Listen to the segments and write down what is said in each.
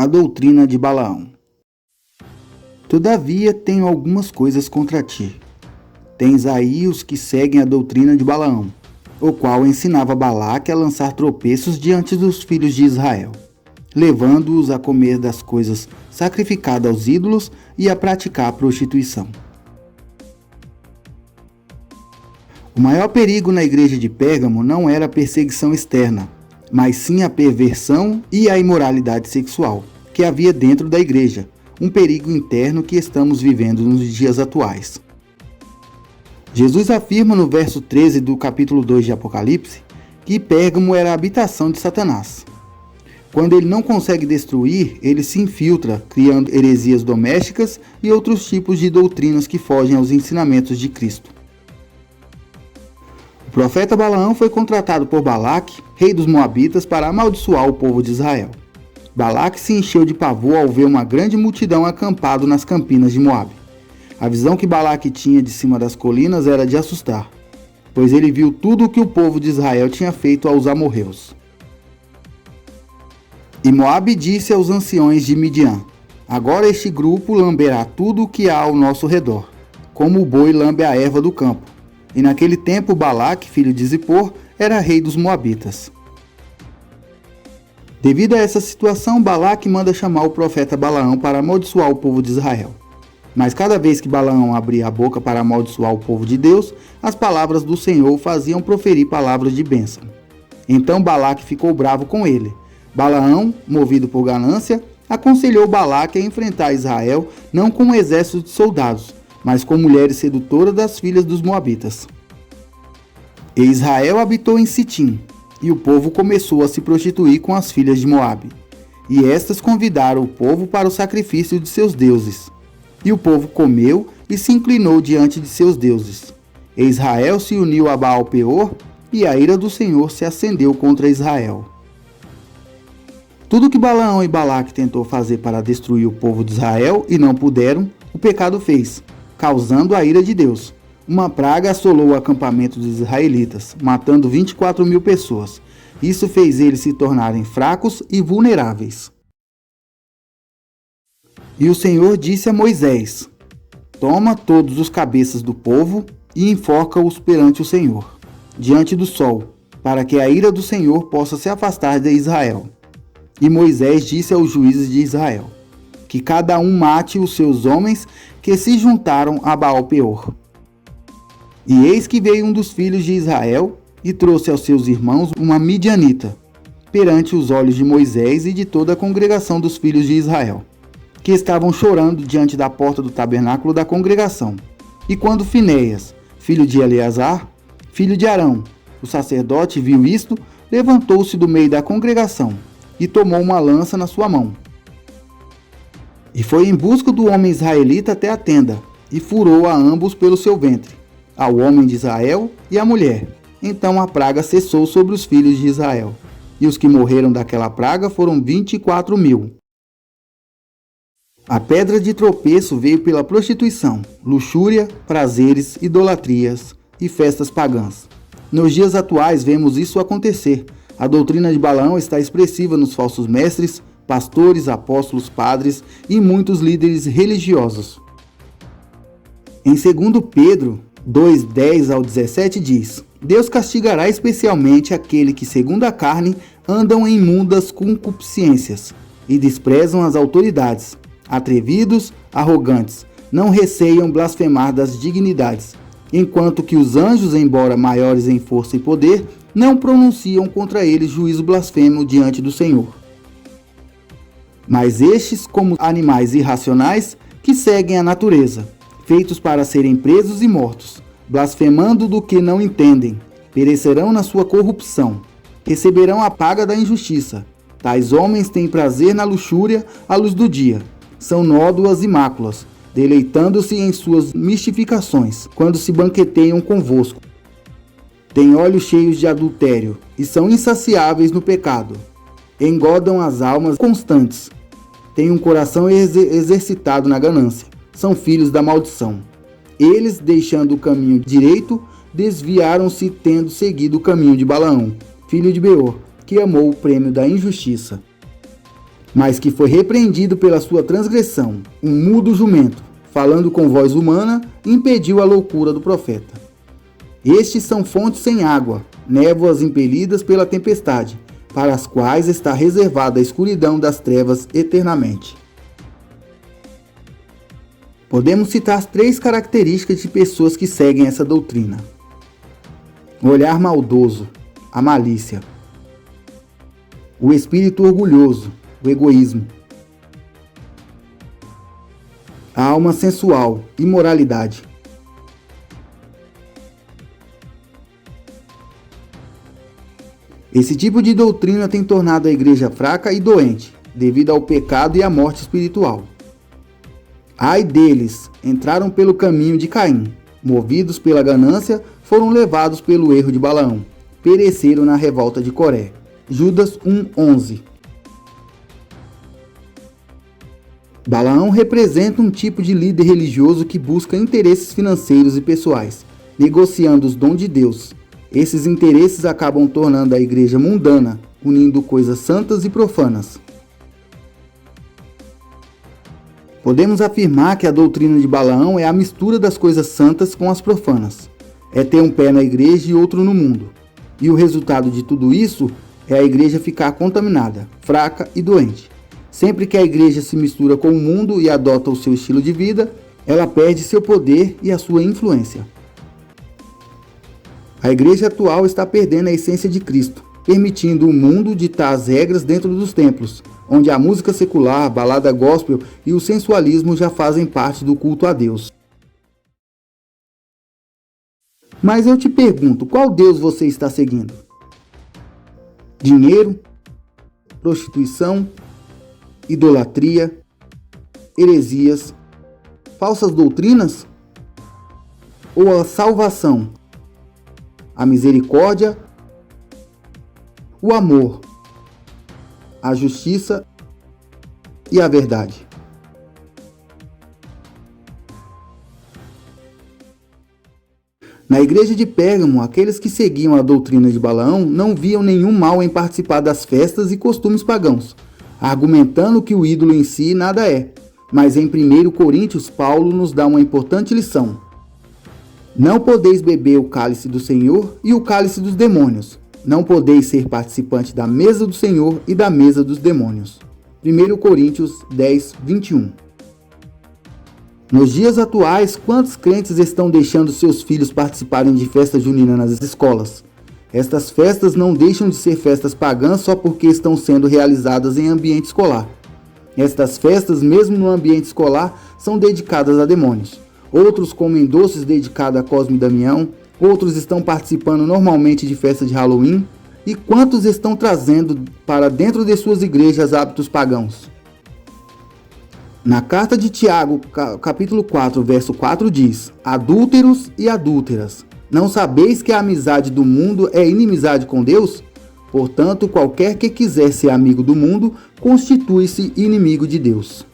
A doutrina de Balaão. Todavia tenho algumas coisas contra ti. Tens aí os que seguem a doutrina de Balaão, o qual ensinava Balaque a lançar tropeços diante dos filhos de Israel, levando-os a comer das coisas sacrificadas aos ídolos e a praticar a prostituição. O maior perigo na igreja de Pérgamo não era a perseguição externa, mas sim a perversão e a imoralidade sexual que havia dentro da igreja, um perigo interno que estamos vivendo nos dias atuais. Jesus afirma no verso 13 do capítulo 2 de Apocalipse que Pérgamo era a habitação de Satanás. Quando ele não consegue destruir, ele se infiltra, criando heresias domésticas e outros tipos de doutrinas que fogem aos ensinamentos de Cristo. O profeta Balaão foi contratado por Balaque, rei dos Moabitas, para amaldiçoar o povo de Israel. Balaque se encheu de pavor ao ver uma grande multidão acampado nas campinas de Moabe. A visão que Balaque tinha de cima das colinas era de assustar, pois ele viu tudo o que o povo de Israel tinha feito aos amorreus. E Moabe disse aos anciões de Midian: agora este grupo lamberá tudo o que há ao nosso redor, como o boi lambe a erva do campo. E naquele tempo Balaque, filho de Zippor, era rei dos Moabitas. Devido a essa situação, Balaque manda chamar o profeta Balaão para amaldiçoar o povo de Israel. Mas cada vez que Balaão abria a boca para amaldiçoar o povo de Deus, as palavras do Senhor o faziam proferir palavras de bênção. Então Balaque ficou bravo com ele. Balaão, movido por ganância, aconselhou Balaque a enfrentar Israel não com um exército de soldados, mas com mulheres sedutoras das filhas dos Moabitas. E Israel habitou em Sitim, e o povo começou a se prostituir com as filhas de Moabe. E estas convidaram o povo para o sacrifício de seus deuses. E o povo comeu e se inclinou diante de seus deuses. E Israel se uniu a Baal-peor, e a ira do Senhor se acendeu contra Israel. Tudo que Balaão e Balaque tentou fazer para destruir o povo de Israel e não puderam, o pecado fez, causando a ira de Deus. Uma praga assolou o acampamento dos israelitas, matando 24.000 pessoas. Isso fez eles se tornarem fracos e vulneráveis. E o Senhor disse a Moisés: toma todos os cabeças do povo e enforca-os perante o Senhor, diante do sol, para que a ira do Senhor possa se afastar de Israel. E Moisés disse aos juízes de Israel: que cada um mate os seus homens que se juntaram a Baal-peor. E eis que veio um dos filhos de Israel e trouxe aos seus irmãos uma midianita, perante os olhos de Moisés e de toda a congregação dos filhos de Israel, que estavam chorando diante da porta do tabernáculo da congregação. E quando Finéias, filho de Eleazar, filho de Arão, o sacerdote, viu isto, levantou-se do meio da congregação e tomou uma lança na sua mão. E foi em busca do homem israelita até a tenda, e furou a ambos pelo seu ventre, ao homem de Israel e à mulher. Então a praga cessou sobre os filhos de Israel, e os que morreram daquela praga foram 24.000. A pedra de tropeço veio pela prostituição, luxúria, prazeres, idolatrias e festas pagãs. Nos dias atuais vemos isso acontecer. A doutrina de Balaão está expressiva nos falsos mestres, pastores, apóstolos, padres e muitos líderes religiosos. Em 2 Pedro 2:10 ao 17 diz: Deus castigará especialmente aquele que, segundo a carne, andam em imundas concupiscências e desprezam as autoridades, atrevidos, arrogantes, não receiam blasfemar das dignidades, enquanto que os anjos, embora maiores em força e poder, não pronunciam contra eles juízo blasfemo diante do Senhor. Mas estes, como animais irracionais, que seguem a natureza, feitos para serem presos e mortos, blasfemando do que não entendem, perecerão na sua corrupção, receberão a paga da injustiça. Tais homens têm prazer na luxúria à luz do dia, são nódoas e máculas, deleitando-se em suas mistificações, quando se banqueteiam convosco. Têm olhos cheios de adultério, e são insaciáveis no pecado. Engodam as almas constantes. Têm um coração exercitado na ganância. São filhos da maldição. Eles, deixando o caminho direito, desviaram-se, tendo seguido o caminho de Balaão, filho de Beor, que amou o prêmio da injustiça. mas que foi repreendido pela sua transgressão. Um mudo jumento, falando com voz humana, impediu a loucura do profeta. Estes são fontes sem água, névoas impelidas pela tempestade, para as quais está reservada a escuridão das trevas eternamente. Podemos citar 3 características de pessoas que seguem essa doutrina: o olhar maldoso, a malícia; o espírito orgulhoso, o egoísmo; a alma sensual, imoralidade. Esse tipo de doutrina tem tornado a igreja fraca e doente, devido ao pecado e à morte espiritual. Ai deles, entraram pelo caminho de Caim, movidos pela ganância, foram levados pelo erro de Balaão, pereceram na revolta de Coré. Judas 1:11. Balaão representa um tipo de líder religioso que busca interesses financeiros e pessoais, negociando os dons de Deus. Esses interesses acabam tornando a igreja mundana, unindo coisas santas e profanas. Podemos afirmar que a doutrina de Balaão é a mistura das coisas santas com as profanas. É ter um pé na igreja e outro no mundo. E o resultado de tudo isso é a igreja ficar contaminada, fraca e doente. Sempre que a igreja se mistura com o mundo e adota o seu estilo de vida, ela perde seu poder e a sua influência. A igreja atual está perdendo a essência de Cristo, permitindo o mundo ditar as regras dentro dos templos, onde a música secular, a balada gospel e o sensualismo já fazem parte do culto a Deus. Mas eu te pergunto, qual Deus você está seguindo? Dinheiro? Prostituição? Idolatria? Heresias? Falsas doutrinas? Ou a salvação? A misericórdia, o amor, a justiça e a verdade. Na igreja de Pérgamo, aqueles que seguiam a doutrina de Balaão não viam nenhum mal em participar das festas e costumes pagãos, argumentando que o ídolo em si nada é. Mas em 1 Coríntios, Paulo nos dá uma importante lição. Não podeis beber o cálice do Senhor e o cálice dos demônios. Não podeis ser participante da mesa do Senhor e da mesa dos demônios. 1 Coríntios 10, 21. Nos dias atuais, quantos crentes estão deixando seus filhos participarem de festa junina nas escolas? Estas festas não deixam de ser festas pagãs só porque estão sendo realizadas em ambiente escolar. Estas festas, mesmo no ambiente escolar, são dedicadas a demônios. Outros comem doces dedicados a Cosme e Damião, outros estão participando normalmente de festas de Halloween, e quantos estão trazendo para dentro de suas igrejas hábitos pagãos? Na carta de Tiago, capítulo 4, verso 4 diz: Adúlteros e adúlteras, não sabeis que a amizade do mundo é inimizade com Deus? Portanto, qualquer que quiser ser amigo do mundo, constitui-se inimigo de Deus.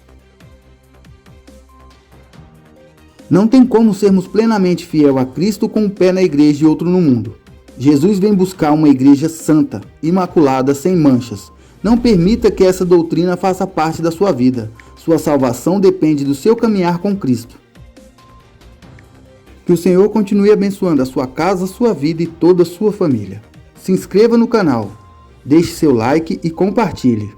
Não tem como sermos plenamente fiel a Cristo com um pé na igreja e outro no mundo. Jesus vem buscar uma igreja santa, imaculada, sem manchas. Não permita que essa doutrina faça parte da sua vida. Sua salvação depende do seu caminhar com Cristo. Que o Senhor continue abençoando a sua casa, sua vida e toda a sua família. Se inscreva no canal, deixe seu like e compartilhe.